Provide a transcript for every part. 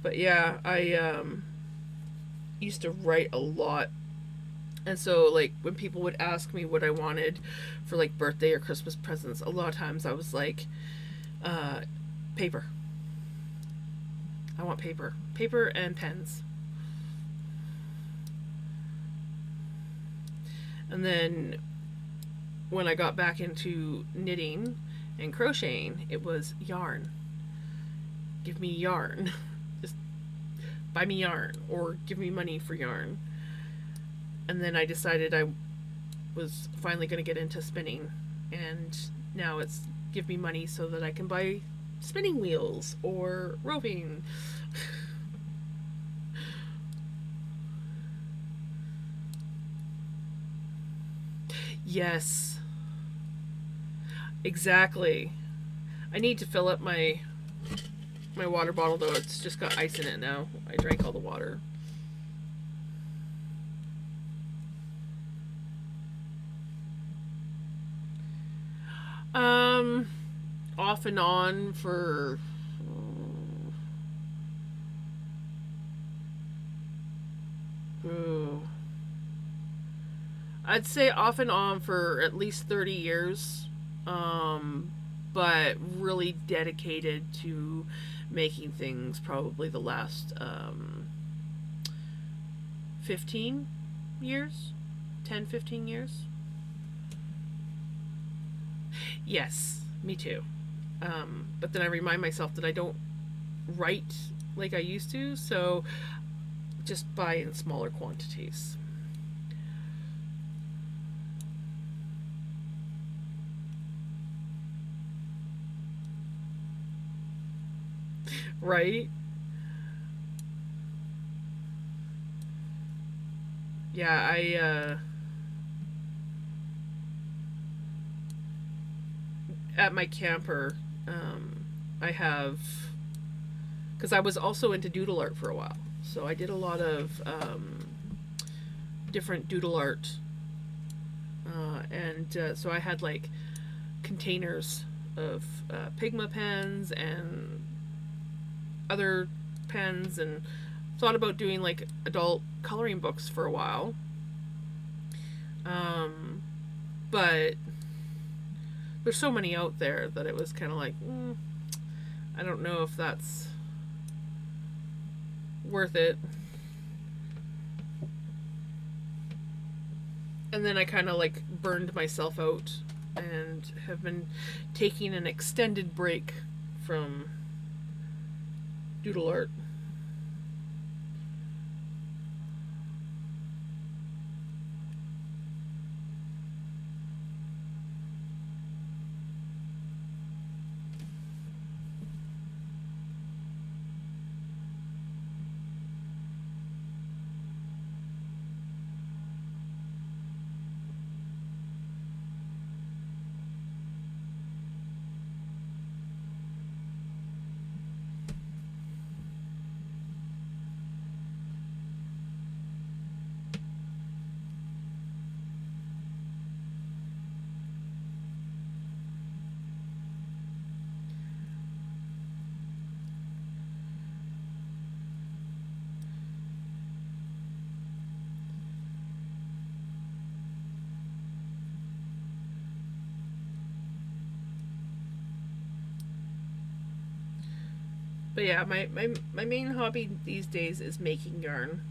But yeah, I used to write a lot. And so, like, when people would ask me what I wanted for, like, birthday or Christmas presents, a lot of times I was like, uh, paper. I want paper. Paper and pens. And then when I got back into knitting and crocheting, it was yarn. Give me yarn. Just buy me yarn or give me money for yarn. And then I decided I was finally going to get into spinning. And now it's give me money so that I can buy spinning wheels or roving. Yes, exactly. I need to fill up my water bottle though. It's just got ice in it now. I drank all the water. Um, Off and on for ooh, I'd say off and on for at least 30 years. Um, but really dedicated to making things probably the last 15 years, 10, 15 years. Yes, me too. But then I remind myself that I don't write like I used to, so just buy in smaller quantities. Right? Yeah, I at my camper, I have because I was also into doodle art for a while, so I did a lot of different doodle art, and so I had like containers of Pigma pens and other pens, and thought about doing like adult coloring books for a while. Um, but there's so many out there that it was kind of like, I don't know if that's worth it. And then I kind of like burned myself out and have been taking an extended break from doodle art. But yeah, my main hobby these days is making yarn.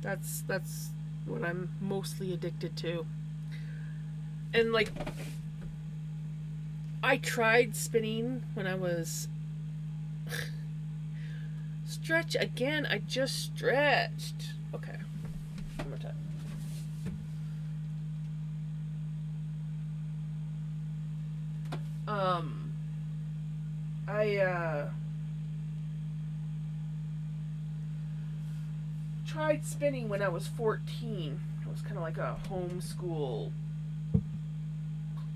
That's what I'm mostly addicted to. And like I tried spinning when I was stretch again. I just stretched. Okay, one more time. Um, I tried spinning when I was 14. It was kind of like a homeschool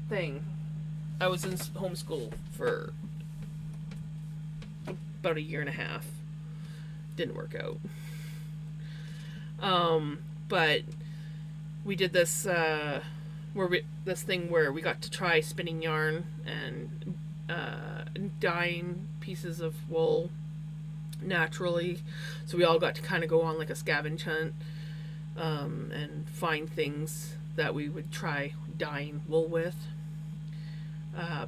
thing. I was in homeschool for about a year and a half. Didn't work out. But we did this this thing where we got to try spinning yarn and dyeing pieces of wool naturally. So we all got to kind of go on like a scavenge hunt, and find things that we would try dyeing wool with.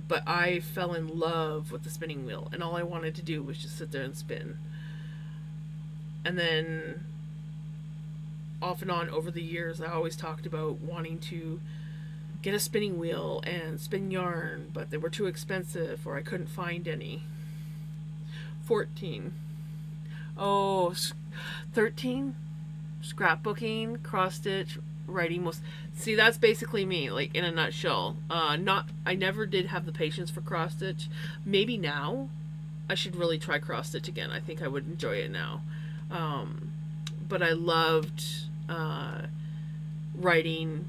But I fell in love with the spinning wheel, and all I wanted to do was just sit there and spin. And then, off and on over the years, I always talked about wanting to get a spinning wheel and spin yarn, but they were too expensive or I couldn't find any. 14. Oh, 13? Scrapbooking, cross stitch, writing most. See, that's basically me, like in a nutshell. Not, I never did have the patience for cross stitch. Maybe now I should really try cross stitch again. I think I would enjoy it now. But I loved writing,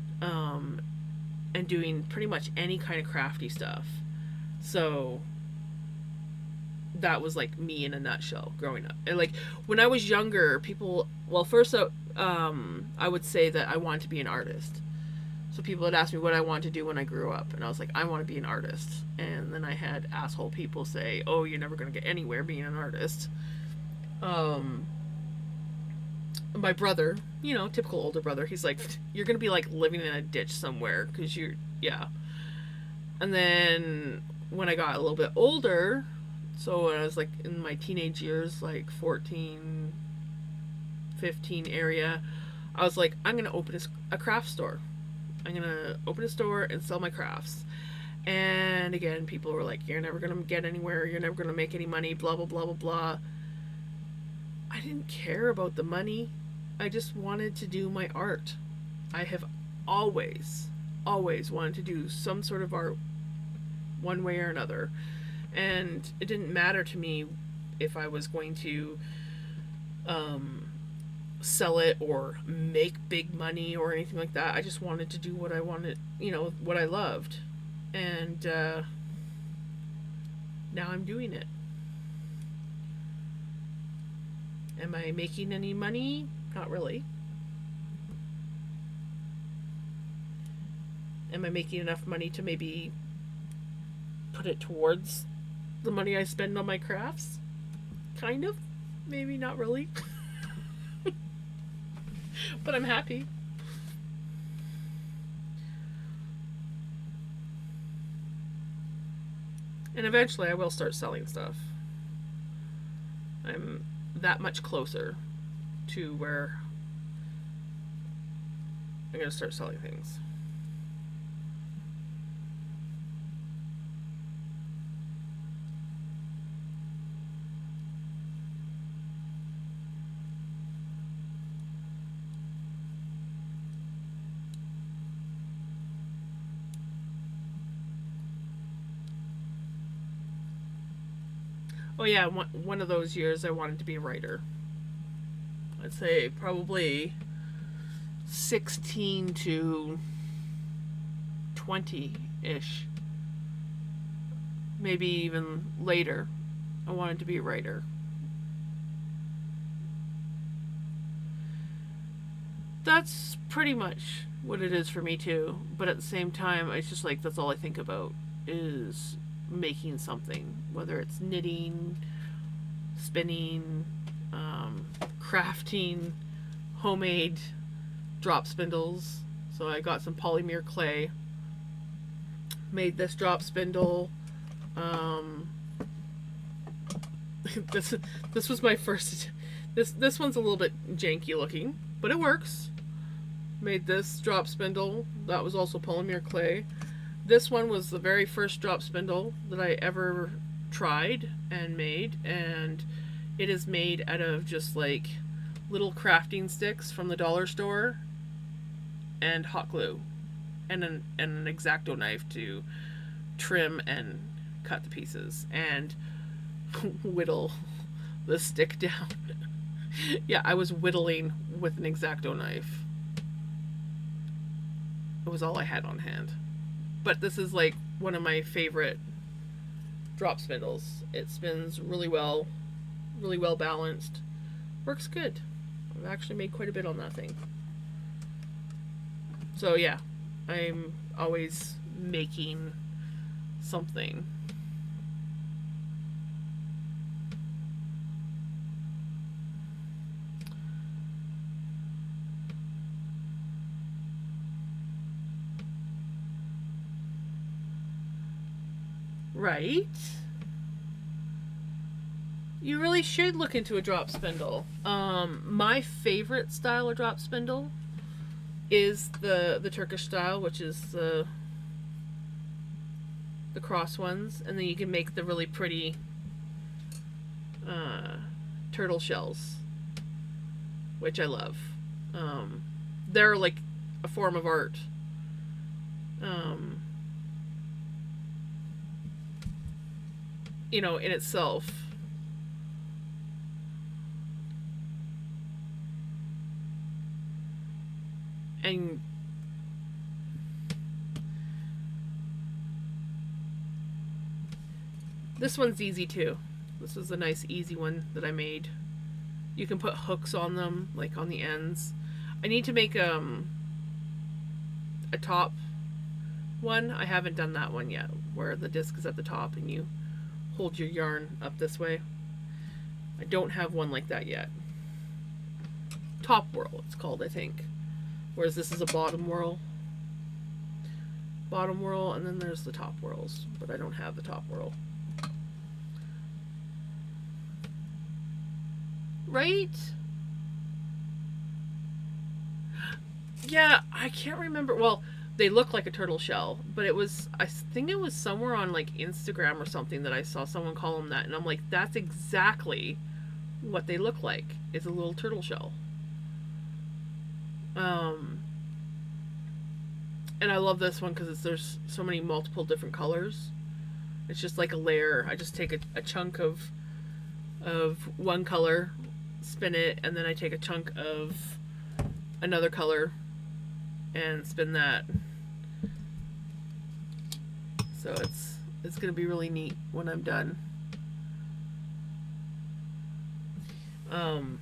and doing pretty much any kind of crafty stuff. So that was like me in a nutshell growing up. And like when I was younger, people, well, first I would say that I wanted to be an artist. So people would ask me what I wanted to do when I grew up, and I was like, I want to be an artist. And then I had asshole people say, "Oh, you're never going to get anywhere being an artist." My brother, you know, typical older brother, he's like, "You're going to be like living in a ditch somewhere because you're, yeah." And then when I got a little bit older, so when I was like in my teenage years, like 14, 15 area, I was like, I'm going to open a craft store. I'm going to open a store and sell my crafts. And again, people were like, you're never going to get anywhere. You're never going to make any money, blah, blah, blah, blah, blah. I didn't care about the money. I just wanted to do my art. I have always wanted to do some sort of art one way or another. And it didn't matter to me if I was going to sell it or make big money or anything like that. I just wanted to do what I wanted, you know, what I loved. And now I'm doing it. Am I making any money? Not really. Am I making enough money to maybe put it towards the money I spend on my crafts? Kind of. Maybe not really. But I'm happy. And eventually I will start selling stuff. I'm that much closer to where I'm going to start selling things. Oh yeah, one of those years I wanted to be a writer. I'd say probably 16 to 20-ish. Maybe even later. I wanted to be a writer. That's pretty much what it is for me too. But at the same time, it's just like that's all I think about is making something, whether it's knitting, spinning, crafting, homemade drop spindles. So I got some polymer clay, made this drop spindle. This was my first. This one's a little bit janky looking, but it works. Made this drop spindle. That was also polymer clay. This one was the very first drop spindle that I ever tried and made, and it is made out of just like little crafting sticks from the dollar store and hot glue and an X-Acto knife to trim and cut the pieces and whittle the stick down. Yeah, I was whittling with an X-Acto knife. It was all I had on hand. But this is like one of my favorite drop spindles. It spins really well balanced. Works good. I've actually made quite a bit on that thing. So yeah, I'm always making something. Right? You really should look into a drop spindle. My favorite style of drop spindle is the Turkish style, which is the cross ones, and then you can make the really pretty turtle shells, which I love. They're like a form of art. You know, in itself. And this one's easy too. This was a nice easy one that I made. You can put hooks on them, like on the ends. I need to make a top one. I haven't done that one yet, where the disc is at the top and you hold your yarn up this way. I don't have one like that yet. Top whirl, it's called, I think. Whereas this is a bottom whirl. Bottom whirl, and then there's the top whirls, but I don't have the top whirl. Right? Yeah, I can't remember. Well, they look like a turtle shell, but it was, I think it was somewhere on like Instagram or something that I saw someone call them that, and I'm like, that's exactly what they look like. It's a little turtle shell. And I love this one because there's so many multiple different colors. It's just like a layer. I just take a chunk of one color, spin it, and then I take a chunk of another color and spin that. So it's gonna be really neat when I'm done. I'm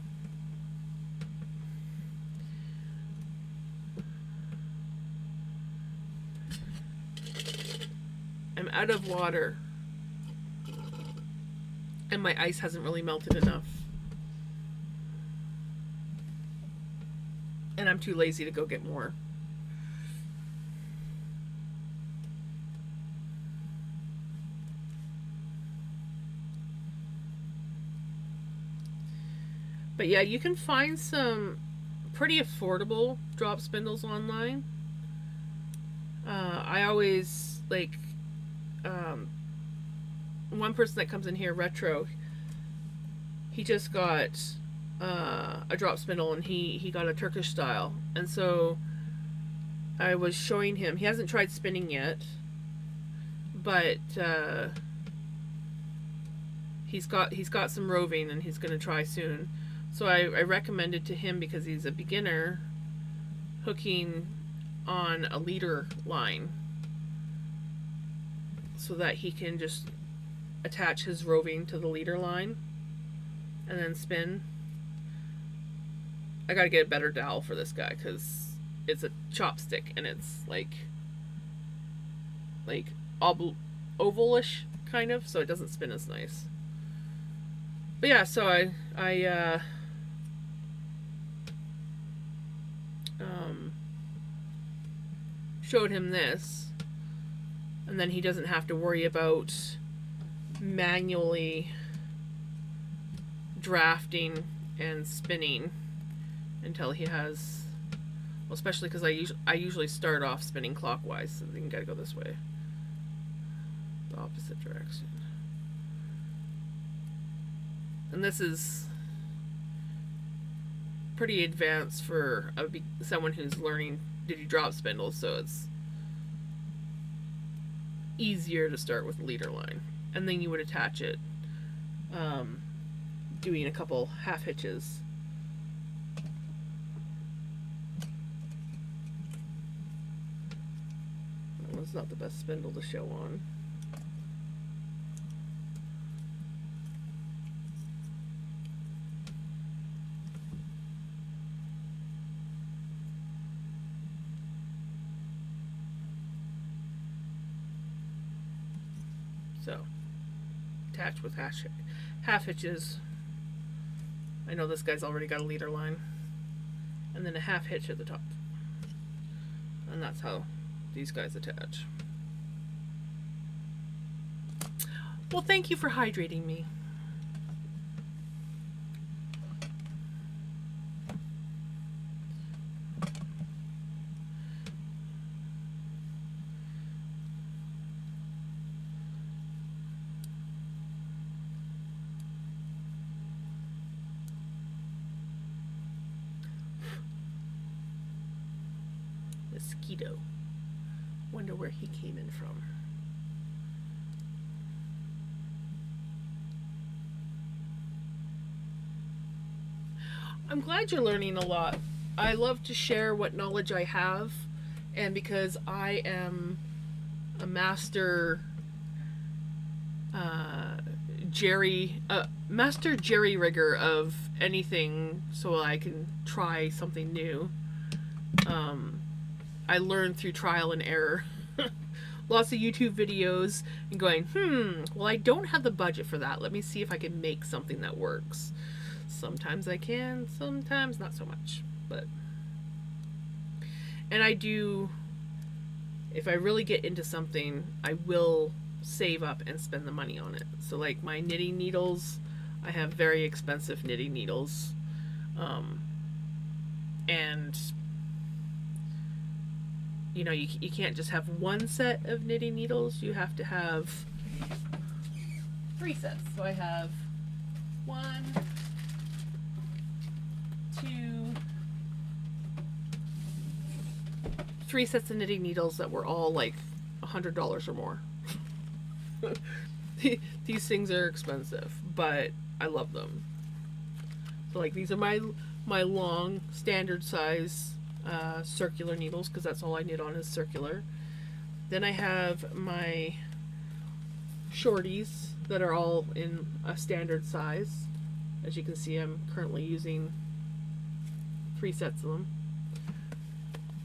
out of water, and my ice hasn't really melted enough, and I'm too lazy to go get more. But yeah, you can find some pretty affordable drop spindles online. I always like one person that comes in here, Retro. He just got a drop spindle, and he got a Turkish style, and so I was showing him. He hasn't tried spinning yet, but he's got some roving, and he's gonna try soon. So I recommended to him, because he's a beginner, hooking on a leader line so that he can just attach his roving to the leader line and then spin. I gotta get a better dowel for this guy because it's a chopstick and it's like ovalish kind of, so it doesn't spin as nice. But yeah, so I showed him this, and then he doesn't have to worry about manually drafting and spinning until he has, well, especially because I usually start off spinning clockwise, so then you gotta go this way, the opposite direction. And this is pretty advanced for someone who's learning to do drop spindles, so it's easier to start with leader line, and then you would attach it, doing a couple half hitches. That one's not the best spindle to show on. So, attach with half hitches. I know this guy's already got a leader line. And then a half hitch at the top. And that's how these guys attach. Well, thank you for hydrating me. Mosquito. Wonder where he came in from. I'm glad you're learning a lot. I love to share what knowledge I have, and because I am a master master jerry rigger of anything, so I can try something new. I learned through trial and error. Lots of YouTube videos and going, well, I don't have the budget for that. Let me see if I can make something that works. Sometimes I can, sometimes not so much. But, and I do, if I really get into something, I will save up and spend the money on it. So, like my knitting needles, I have very expensive knitting needles. And you know, you can't just have one set of knitting needles. You have to have 3 sets. So I have 1, 2, 3 sets of knitting needles that were all like $100 or more. These things are expensive, but I love them. So like these are my long standard size circular needles, because that's all I knit on is circular. Then I have my shorties that are all in a standard size. As you can see, I'm currently using 3 sets of them.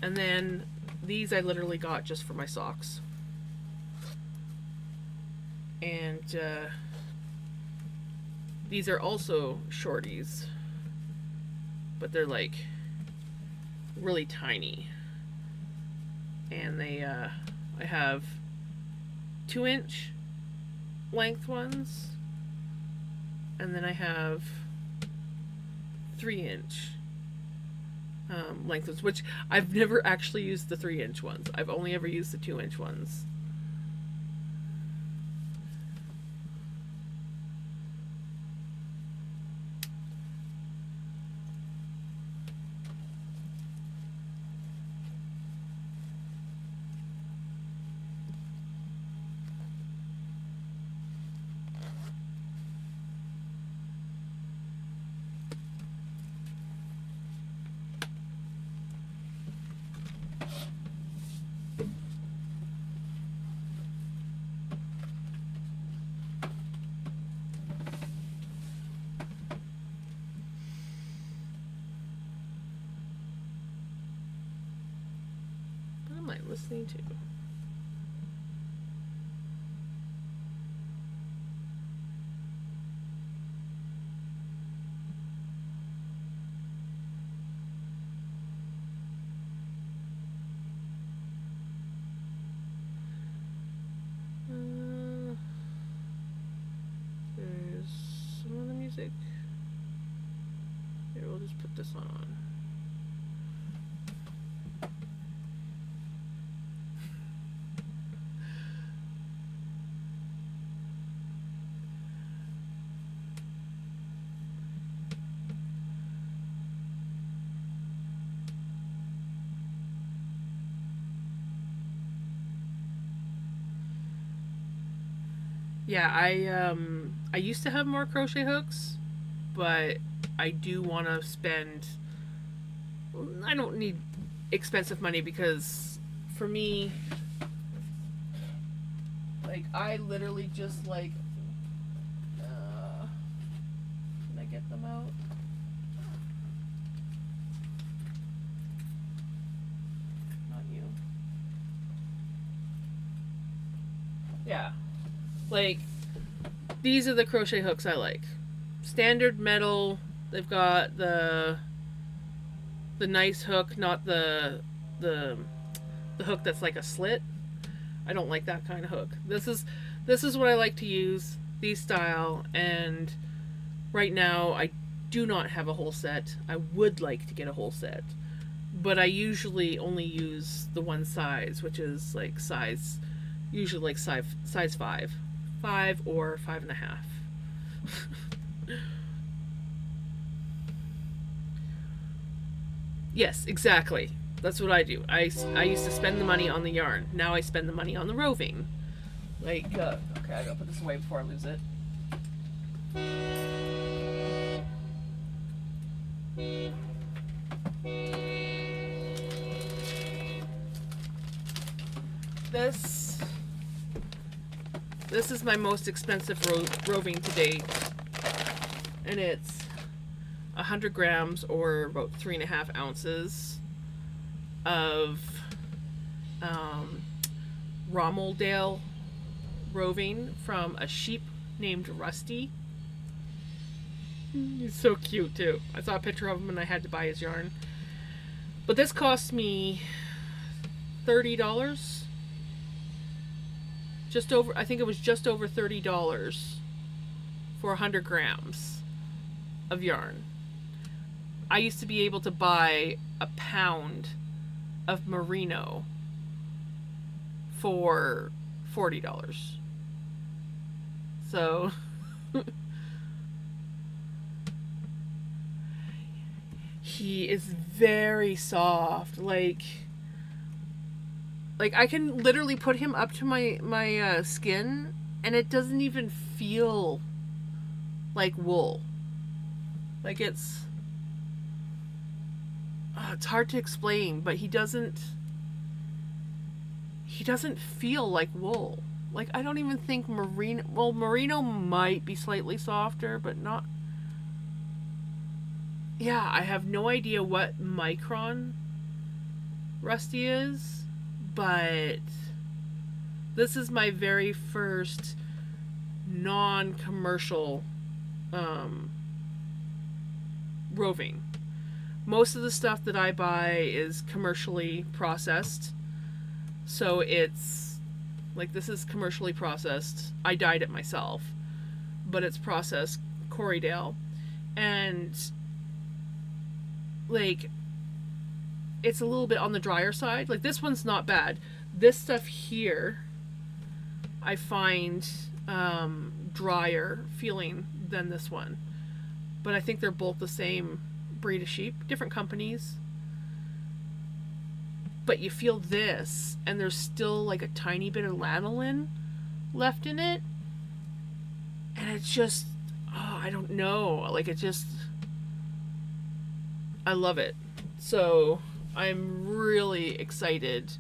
And then these I literally got just for my socks. And these are also shorties, but they're like really tiny. And they I have 2-inch length ones, and then I have 3-inch length ones, which I've never actually used the 3-inch ones. I've only ever used the 2-inch ones. What am I listening to? There's some other music. Here, we'll just put this on. Yeah, I used to have more crochet hooks, but I do want to spend. I don't need expensive money, because for me, like I literally just like. Can I get them out? Not you. Yeah. Like, these are the crochet hooks I like. Standard metal. They've got the nice hook, not the hook that's like a slit. I don't like that kind of hook. This is what I like to use, these style, and right now I do not have a whole set. I would like to get a whole set, but I usually only use the one size, which is like size, usually like size 5 or 5.5. Yes, exactly. That's what I do. I used to spend the money on the yarn. Now I spend the money on the roving. Like, okay, I gotta put this away before I lose it. This is my most expensive roving to date, and it's 100 grams or about 3.5 ounces of Rommeldale roving from a sheep named Rusty. He's so cute too. I saw a picture of him and I had to buy his yarn. But this cost me $30. Just over, I think it was just over $30 for 100 grams of yarn. I used to be able to buy a pound of merino for $40. So he is very soft. Like I can literally put him up to my skin and it doesn't even feel like wool. Like it's hard to explain, but he doesn't feel like wool. Like I don't even think merino might be slightly softer, but not. Yeah, I have no idea what micron Rusty is, but this is my very first non-commercial roving. Most of the stuff that I buy is commercially processed. So it's like, this is commercially processed. I dyed it myself, but it's processed Corriedale. And like, it's a little bit on the drier side. Like this one's not bad. This stuff here I find drier feeling than this one. But I think they're both the same breed of sheep, different companies. But you feel this, and there's still like a tiny bit of lanolin left in it. And it's just, I don't know. Like it just, I love it. So I'm really excited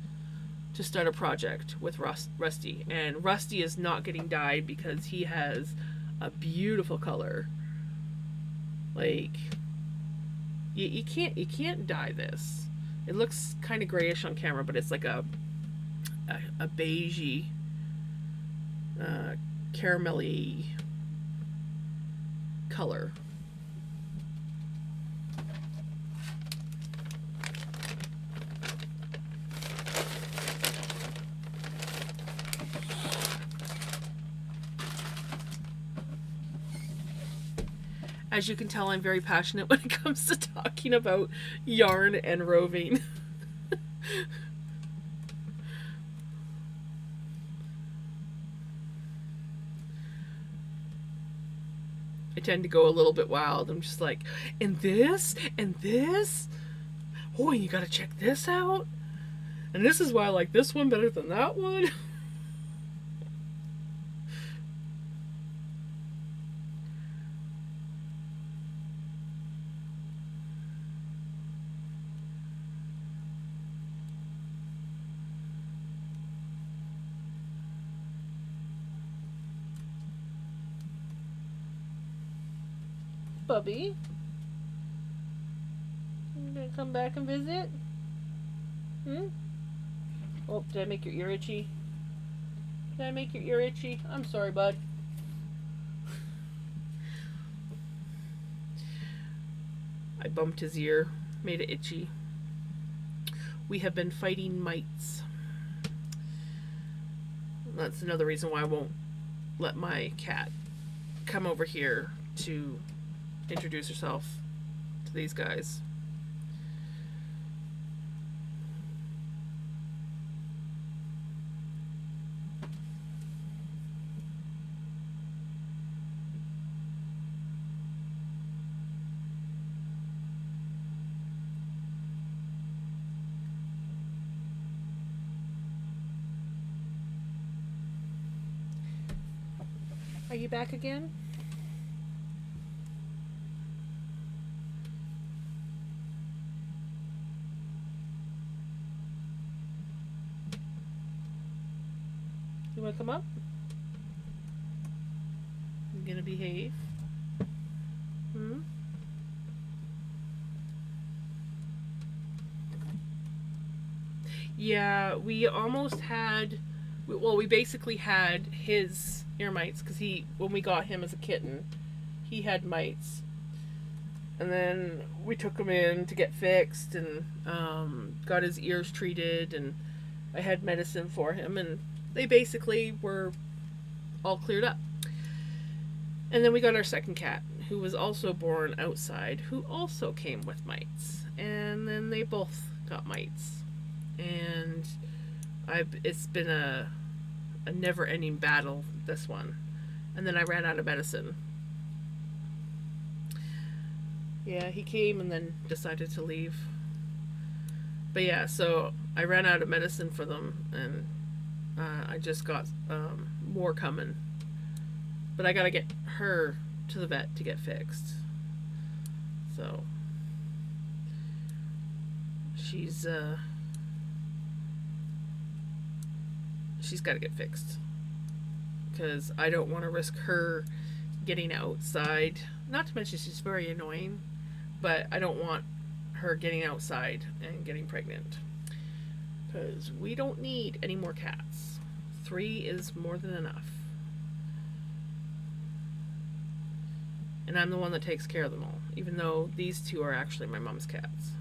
to start a project with Rusty. And Rusty is not getting dyed because he has a beautiful color. Like, you can't dye this. It looks kind of grayish on camera, but it's like a beigey, caramelly color. As you can tell, I'm very passionate when it comes to talking about yarn and roving. I tend to go a little bit wild. I'm just like, and this, and this. Oh, and you gotta check this out. And this is why I like this one better than that one. Bubby, you gonna come back and visit? Oh, did I make your ear itchy? Did I make your ear itchy? I'm sorry, bud. I bumped his ear, made it itchy. We have been fighting mites. That's another reason why I won't let my cat come over here to introduce herself to these guys. Are you back again? You want to come up? You gonna behave? Hmm? Yeah, we almost had. Well, we basically had his ear mites because when we got him as a kitten, he had mites, and then we took him in to get fixed and got his ears treated, and I had medicine for him, and they basically were all cleared up. And then we got our second cat, who was also born outside, who also came with mites, and then they both got mites, and it's been a never ending battle, this one. And then I ran out of medicine. Yeah, he came and then decided to leave. But yeah, so I ran out of medicine for them, and I just got more coming. But I gotta get her to the vet to get fixed. So she's got to get fixed because I don't want to risk her getting outside. Not to mention she's very annoying, but I don't want her getting outside and getting pregnant because we don't need any more cats. 3 is more than enough. And I'm the one that takes care of them all, even though these 2 are actually my mom's cats.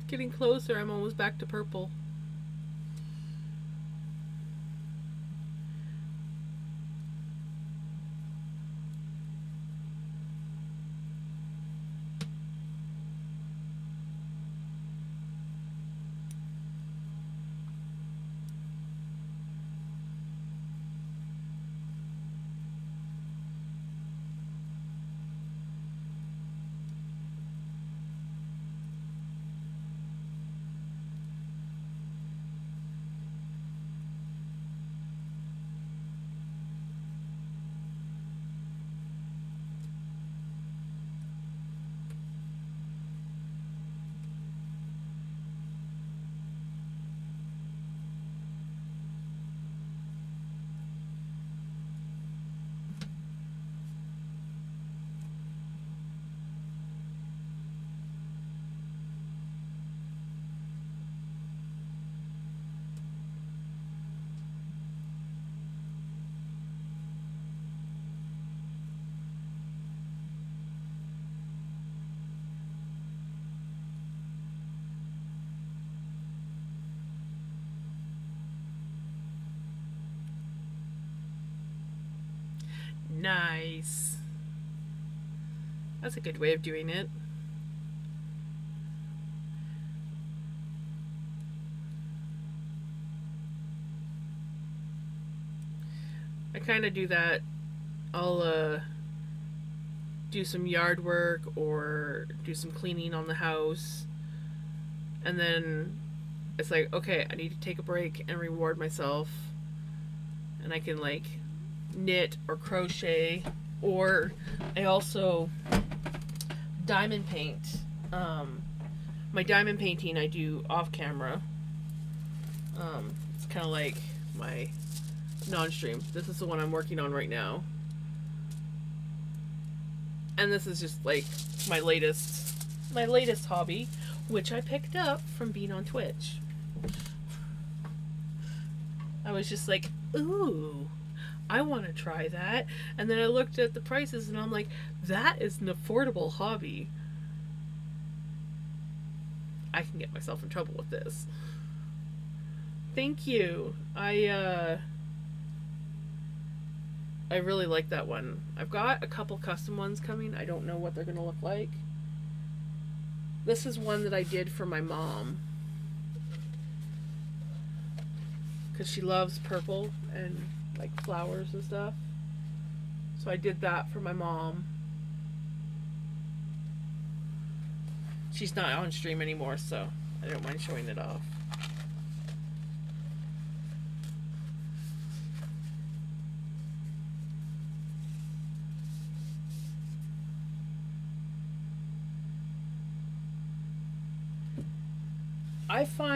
Getting closer, I'm almost back to purple. Nice. That's a good way of doing it. I kind of do that. I'll do some yard work or do some cleaning on the house, and then it's like, okay, I need to take a break and reward myself, and I can like knit or crochet, or I also diamond paint. My diamond painting I do off camera. It's kind of like my non-stream. This is the one I'm working on right now, and this is just like my latest hobby, which I picked up from being on Twitch. I was just like, ooh, I want to try that. And then I looked at the prices and I'm like, that is an affordable hobby. I can get myself in trouble with this. Thank you. I really like that one. I've got a couple custom ones coming. I don't know what they're going to look like. This is one that I did for my mom, because she loves purple and like flowers and stuff. So I did that for my mom. She's not on stream anymore, so I don't mind showing it off. I find